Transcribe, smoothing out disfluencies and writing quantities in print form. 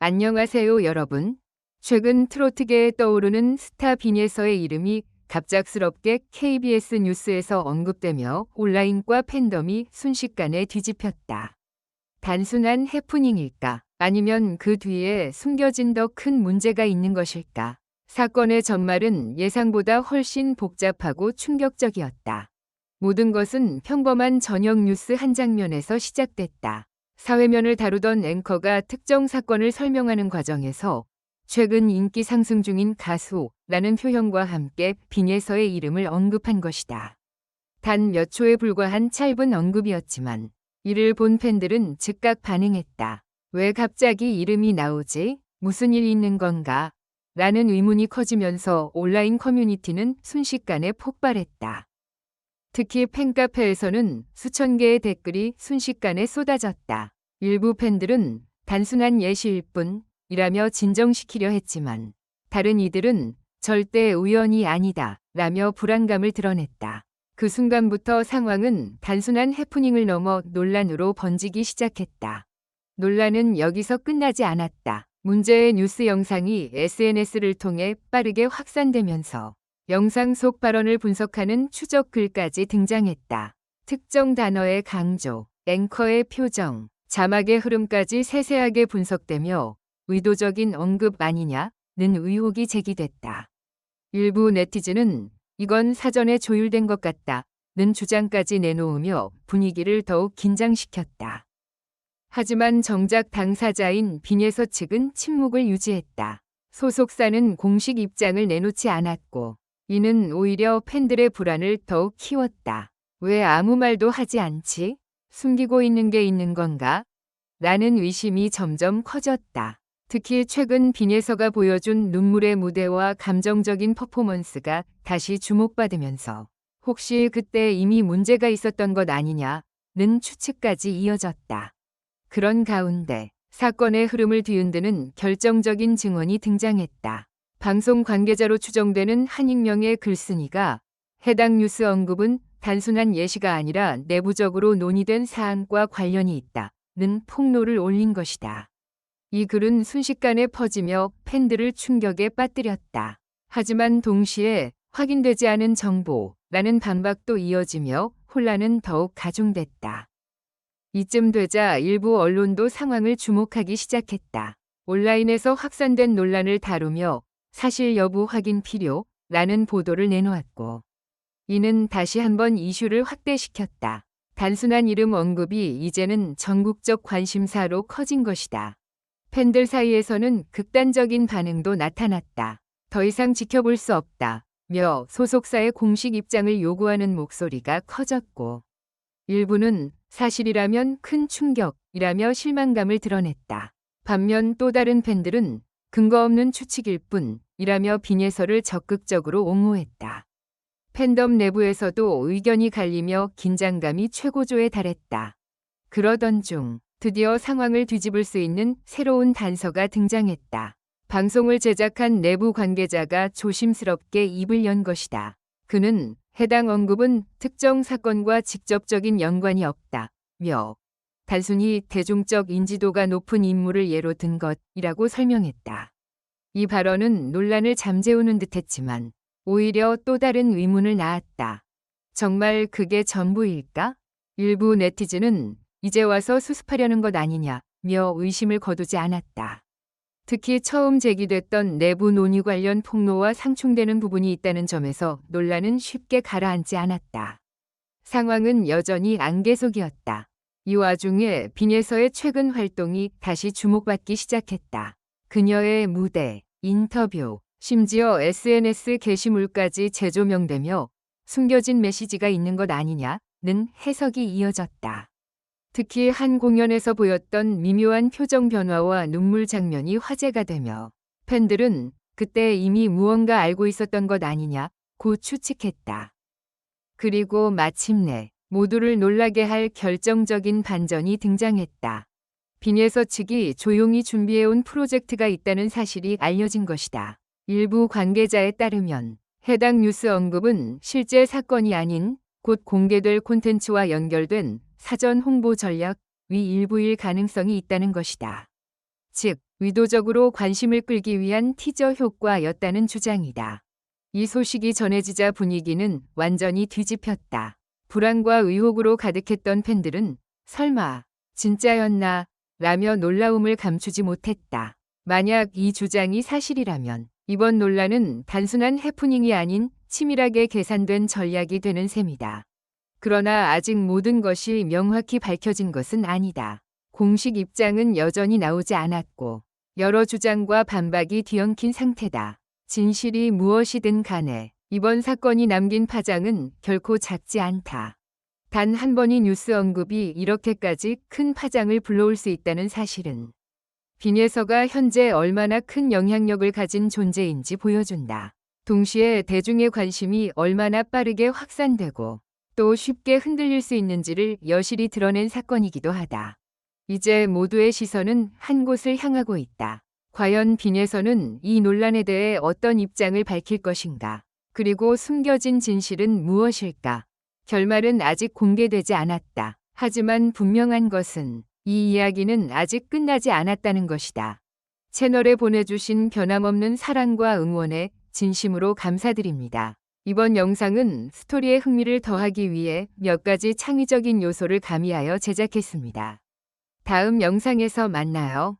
안녕하세요, 여러분. 최근 트로트계에 떠오르는 스타 빈예서의 이름이 갑작스럽게 KBS 뉴스에서 언급되며 온라인과 팬덤이 순식간에 뒤집혔다. 단순한 해프닝일까? 아니면 그 뒤에 숨겨진 더 큰 문제가 있는 것일까? 사건의 전말은 예상보다 훨씬 복잡하고 충격적이었다. 모든 것은 평범한 저녁 뉴스 한 장면에서 시작됐다. 사회면을 다루던 앵커가 특정 사건을 설명하는 과정에서 최근 인기 상승 중인 가수라는 표현과 함께 빈예서의 이름을 언급한 것이다. 단 몇 초에 불과한 짧은 언급이었지만 이를 본 팬들은 즉각 반응했다. 왜 갑자기 이름이 나오지? 무슨 일이 있는 건가? 라는 의문이 커지면서 온라인 커뮤니티는 순식간에 폭발했다. 특히 팬카페에서는 수천 개의 댓글이 순식간에 쏟아졌다. 일부 팬들은 단순한 예시일 뿐이라며 진정시키려 했지만 다른 이들은 절대 우연이 아니다 라며 불안감을 드러냈다. 그 순간부터 상황은 단순한 해프닝을 넘어 논란으로 번지기 시작했다. 논란은 여기서 끝나지 않았다. 문제의 뉴스 영상이 SNS를 통해 빠르게 확산되면서 영상 속 발언을 분석하는 추적 글까지 등장했다. 특정 단어의 강조, 앵커의 표정, 자막의 흐름까지 세세하게 분석되며 의도적인 언급 아니냐는 의혹이 제기됐다. 일부 네티즌은 이건 사전에 조율된 것 같다는 주장까지 내놓으며 분위기를 더욱 긴장시켰다. 하지만 정작 당사자인 빈예서 측은 침묵을 유지했다. 소속사는 공식 입장을 내놓지 않았고 이는 오히려 팬들의 불안을 더욱 키웠다. 왜 아무 말도 하지 않지? 숨기고 있는 게 있는 건가? 라는 의심이 점점 커졌다. 특히 최근 빈예서가 보여준 눈물의 무대와 감정적인 퍼포먼스가 다시 주목받으면서 혹시 그때 이미 문제가 있었던 것 아니냐는 추측까지 이어졌다. 그런 가운데 사건의 흐름을 뒤흔드는 결정적인 증언이 등장했다. 방송 관계자로 추정되는 한 익명의 글쓴이가 해당 뉴스 언급은 단순한 예시가 아니라 내부적으로 논의된 사안과 관련이 있다는 폭로를 올린 것이다. 이 글은 순식간에 퍼지며 팬들을 충격에 빠뜨렸다. 하지만 동시에 확인되지 않은 정보라는 반박도 이어지며 혼란은 더욱 가중됐다. 이쯤 되자 일부 언론도 상황을 주목하기 시작했다. 온라인에서 확산된 논란을 다루며 사실 여부 확인 필요라는 보도를 내놓았고 이는 다시 한번 이슈를 확대시켰다. 단순한 이름 언급이 이제는 전국적 관심사로 커진 것이다. 팬들 사이에서는 극단적인 반응도 나타났다. 더 이상 지켜볼 수 없다며 소속사의 공식 입장을 요구하는 목소리가 커졌고 일부는 사실이라면 큰 충격이라며 실망감을 드러냈다. 반면 또 다른 팬들은 근거 없는 추측일 뿐이라며 빈예서를 적극적으로 옹호했다. 팬덤 내부에서도 의견이 갈리며 긴장감이 최고조에 달했다. 그러던 중 드디어 상황을 뒤집을 수 있는 새로운 단서가 등장했다. 방송을 제작한 내부 관계자가 조심스럽게 입을 연 것이다. 그는 해당 언급은 특정 사건과 직접적인 연관이 없다며 단순히 대중적 인지도가 높은 인물을 예로 든 것이라고 설명했다. 이 발언은 논란을 잠재우는 듯했지만 오히려 또 다른 의문을 낳았다. 정말 그게 전부일까? 일부 네티즌은 이제 와서 수습하려는 것 아니냐며 의심을 거두지 않았다. 특히 처음 제기됐던 내부 논의 관련 폭로와 상충되는 부분이 있다는 점에서 논란은 쉽게 가라앉지 않았다. 상황은 여전히 안개속이었다. 이 와중에 빈예서의 최근 활동이 다시 주목받기 시작했다. 그녀의 무대, 인터뷰, 심지어 SNS 게시물까지 재조명되며 숨겨진 메시지가 있는 것 아니냐는 해석이 이어졌다. 특히 한 공연에서 보였던 미묘한 표정 변화와 눈물 장면이 화제가 되며 팬들은 그때 이미 무언가 알고 있었던 것 아니냐고 추측했다. 그리고 마침내 모두를 놀라게 할 결정적인 반전이 등장했다. 빈예서 측이 조용히 준비해온 프로젝트가 있다는 사실이 알려진 것이다. 일부 관계자에 따르면 해당 뉴스 언급은 실제 사건이 아닌 곧 공개될 콘텐츠와 연결된 사전 홍보 전략 위 일부일 가능성이 있다는 것이다. 즉, 의도적으로 관심을 끌기 위한 티저 효과였다는 주장이다. 이 소식이 전해지자 분위기는 완전히 뒤집혔다. 불안과 의혹으로 가득했던 팬들은 설마 진짜였나 라며 놀라움을 감추지 못했다. 만약 이 주장이 사실이라면 이번 논란은 단순한 해프닝이 아닌 치밀하게 계산된 전략이 되는 셈이다. 그러나 아직 모든 것이 명확히 밝혀진 것은 아니다. 공식 입장은 여전히 나오지 않았고 여러 주장과 반박이 뒤엉킨 상태다. 진실이 무엇이든 간에 이번 사건이 남긴 파장은 결코 작지 않다. 단 한 번의 뉴스 언급이 이렇게까지 큰 파장을 불러올 수 있다는 사실은 빈예서가 현재 얼마나 큰 영향력을 가진 존재인지 보여준다. 동시에 대중의 관심이 얼마나 빠르게 확산되고 또 쉽게 흔들릴 수 있는지를 여실히 드러낸 사건이기도 하다. 이제 모두의 시선은 한 곳을 향하고 있다. 과연 빈예서는 이 논란에 대해 어떤 입장을 밝힐 것인가? 그리고 숨겨진 진실은 무엇일까? 결말은 아직 공개되지 않았다. 하지만 분명한 것은 이 이야기는 아직 끝나지 않았다는 것이다. 채널에 보내주신 변함없는 사랑과 응원에 진심으로 감사드립니다. 이번 영상은 스토리의 흥미를 더하기 위해 몇 가지 창의적인 요소를 가미하여 제작했습니다. 다음 영상에서 만나요.